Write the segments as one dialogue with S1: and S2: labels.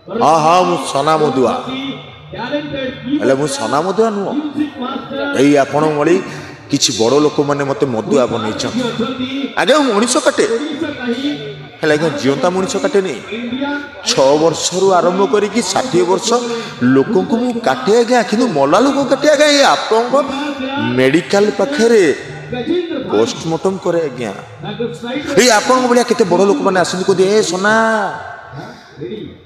S1: हाँ हाँ मु सना मधुआ हेले मु सना मधुआ नुह यही आपण भली किसी बड़ लोक मैंने मत मधुआ बनई आगे मनीष काटे है जीवंता मनीष काटे नहीं 6 वर्ष रु आरंभ करी 60 वर्ष लोक को मु काटे आज्ञा कि मला लोक काटे आज्ञा ये आपण मेडिकल पाखे पोस्टमार्टम करे आज्ञा ये आपण भाया केते बड़ लोक मैंने आसती कहते ए सोना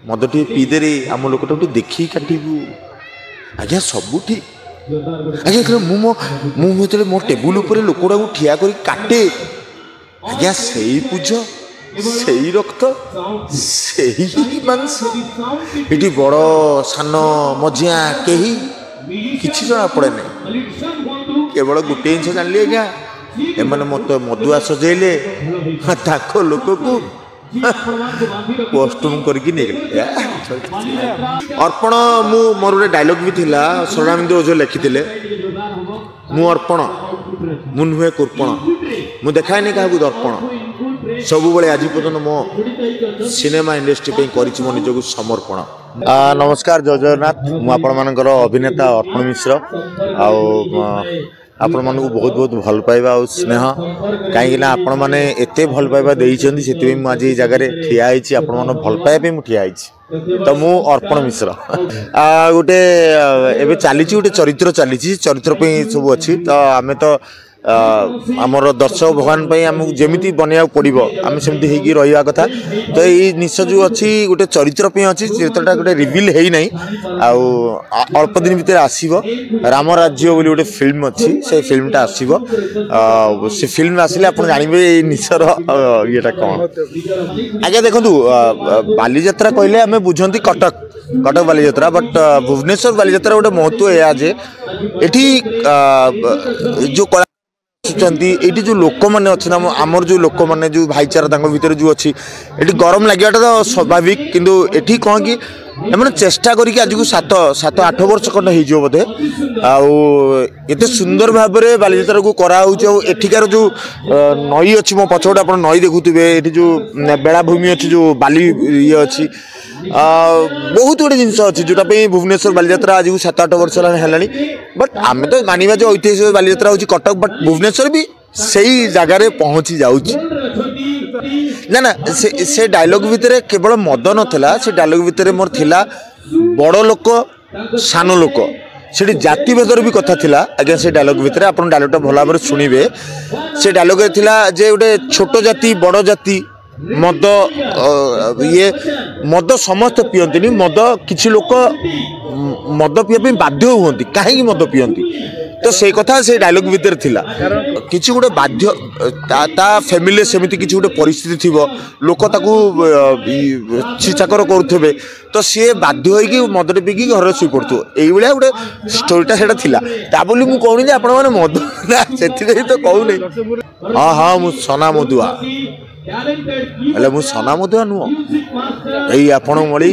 S1: मद टे पीदे रे आम लोक देखी काटबू आज्ञा सबू ठीक आज्ञा मुझे मो टेबुल उपर लोकड़ा को ठिया कर काटे आज्ञा से पूज से रक्त से मांस ये बड़ सान मझिया कहीं किसी जना पड़े नहीं केवल गोटे जिन जानी आज्ञा एम मत मधुआ सजेले लोक को पोस्टमार्टम करके अर्पण मु मोर गोटे डायलॉग भी थिला शरणानंद ओझ लिखिले मु अर्पण मु नुहे कुर्पण मु देखाएनि क्या दर्पण सब बड़े आज पर्यटन मो सिनेमा इंडस्ट्री कर निजक समर्पण। नमस्कार जय जगन्नाथ मु आपण अभिनेता अर्पण मिश्र आपण मन को बहुत बहुत भल पाइबा और स्नेह कहीं आपण मैंने एत भल पाइबा देइछंदी सेति मु आज जगह ठिया होइछि आपण मन भल पाइबा मु ठिया होइछि तो मु अर्पण मिश्र गोटे एबे चली गोटे चरित्र चली चरित्र पे सब अच्छी तो आम तो आमर दर्शक भगवान आमको जमी बनवा पड़ो आम सेमती होगी रहा कथा तो ये निश जो अच्छी गोटे चरित्र पे अच्छी चरित्रटा गोटे रिविल है ना अल्प दिन भितर आसो राम राज्य बोली गोटे फिल्म अच्छी से फिल्मटा आसो से फिल्म आसिले आप जानवे निशर येटा कौन आज्ञा देखु बालीजात्रा कहले आम बुझती कटक कटक बालीजात्रा बट भुवनेश्वर बालीजात्रा गोटे महत्व या एठी जो ये जो लोक मैंने अच्छे आमर जो लोक मैंने जो भाईचारा भीतर जो अच्छी ये गरम लगे तो स्वाभाविक किंतु ये कौन कि एम चेष्टा करके आज को 7-8 वर्ष खंड हो बोधे आते सुंदर भाव में बालीजात्रा को करार जो नई अच्छी मो पछपटे आप नई देखुवे ये जो बेलाभूमि अच्छी जो बाली ये अच्छी बहुत गुटे जिन अच्छी जोटा भुवनेश्वर बालीजात्रा आज 7-8 वर्ष है बट आम तो मानवा जो ऐतिहासिक बालीजात्रा हूँ कटक बट भुवनेश्वर भी सही जगार पहुँची जाऊँगी ना से डायलॉग भितर केवल मद नाला से डायलॉग भितर मोर थिला बड़ लोक सान लोक से जाति भेदर भी कथा थिला आज्ञा से डायलॉग भितर आप डायलॉगटा भल भाव शुणवे से डायलॉग थिला जे गोटे छोट जाति बड़ जाति मद ये मद समस्त पियंती मद किसी लोक मद पीवा बाध्य हुंती कहीं मद पियंती तो से कथा से डायलॉग भितर थिला किसी गोटे बाध्य ता फैमिली सेमिति किसी गोटे परिस्थिति थी लोक ताकू छिचाकर करुवे तो सी बाध्य होगी मदटे पीकी घर शुई पड़ो ये गोटे स्टोरीटा से थिला ता बोली मु कहूनी आपण मैंने मद ना से तो कहूनी हाँ हाँ मु सना मधुआ हेले मु सना मधुआ नुह यही आपण भली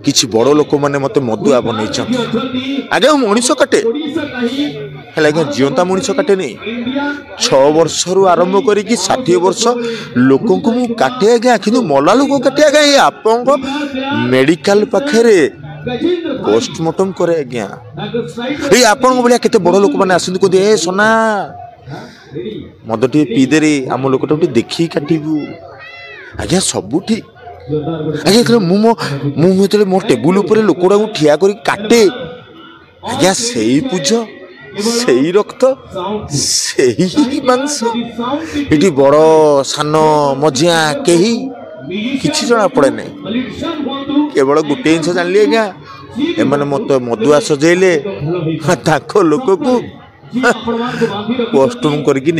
S1: किसी बड़ लोक मैंने मत मधुआ बनई आगे मनीष काटे है जीवंता मनीष काटे नहीं 6 वर्ष रु आरंभ करी 60 वर्ष लोक को मु काटे आज्ञा कि मला लोक काटे आज्ञा ये आपण मेडिकल पाखे पोस्टमार्टम करे आज्ञा ये आपण भाया केते बड़ लोक मैंने आसती कहते ए सोना मद टे पीदे रे आम लोक देखी काटबू आज्ञा सबू ठीक आज्ञा मुझे मो टेबुल उपर लोकड़ा को ठिया कर काटे आज्ञा से पूज से रक्त से मांस ये बड़ सान मझिया कहीं किसी जना पड़े नहीं केवल गोटे जिन जानी आज्ञा एम मत मधुआ सजेले लोक को पोस्टमार्टम करके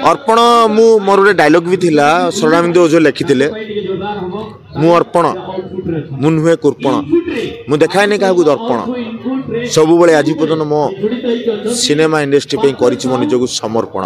S1: अर्पण मु मोर गोटे डायलॉग भी थिला शरणानंद ओझ लिखिले मु अर्पण मु नुहे कुर्पण मु देखाएनि क्या दर्पण सब बड़े आज पर्यटन मो सिनेमा इंडस्ट्री कर निजक समर्पण।